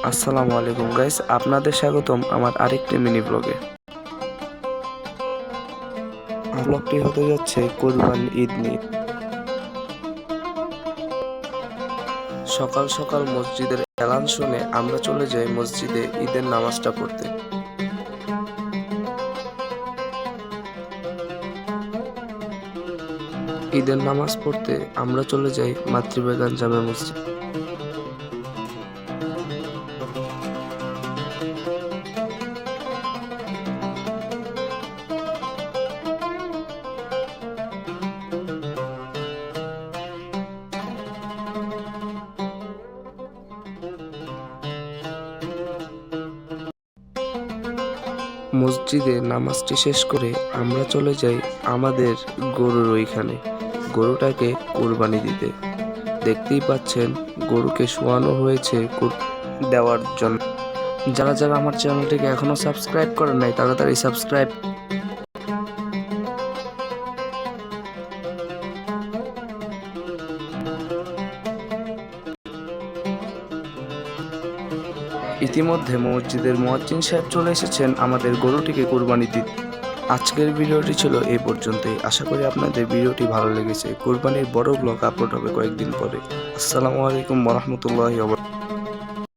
আসসালামু আলাইকুম গাইস, আপনাদের স্বাগতম আমার আরেকটি মিনি ব্লগে। ব্লগটি হতে যাচ্ছে কুরবানি ঈদ নিয়ে। সকাল সকাল মসজিদের এলান শুনে আমরা চলে যাই মসজিদে ঈদের নামাজটা পড়তে। ঈদের নামাজ পড়তে আমরা চলে যাই মাতৃবাগান জামে মসজিদ। মসজিদে নামাজটি শেষ করে আমরা চলে যাই আমাদের গরুর ওইখানে গরুটাকে কোরবানি দিতে। দেখতেই পাচ্ছেন গরুকে শোয়ানো হয়েছে দেওয়ার জন্য। যারা যারা আমার চ্যানেলটিকে এখনো সাবস্ক্রাইব করেন নাই তাড়াতাড়ি সাবস্ক্রাইব। ইতিমধ্যে মসজিদের মুয়াজ্জিন সাহেব চলে এসেছেন আমাদের গরুটিকে কুরবানি দিতে। আজকের ভিডিওটি ছিল এই পর্যন্তই। আশা করি আপনাদের ভিডিওটি ভালো লেগেছে। কুরবানির বড় ব্লগ আপলোড হবে কয়েকদিন পরে। আসসালামু আলাইকুম ওয়া রাহমাতুল্লাহি ওয়া বারাকাতুহু।